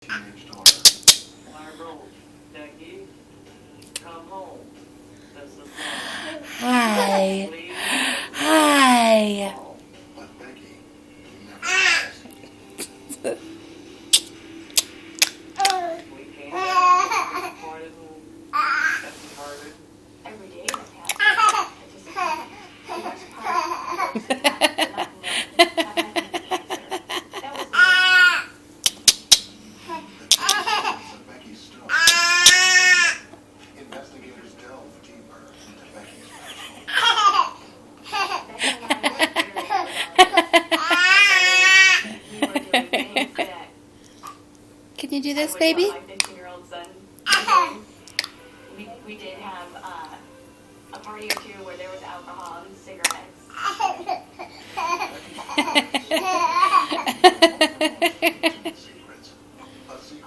teenage daughter. Margot, Becky, come home. This is Hi. Please. Hi. But Becky never has. We came back disappointed and hearted. Every day that passes, I just the worst part was not having the answer. That was the Of Becky's story. Investigators delve deeper into Becky's personal. Becky and I were we were doing things that Can you do I this, would baby? want my 15-year-old son. We did have a party or two where there was alcohol and cigarettes. Becky's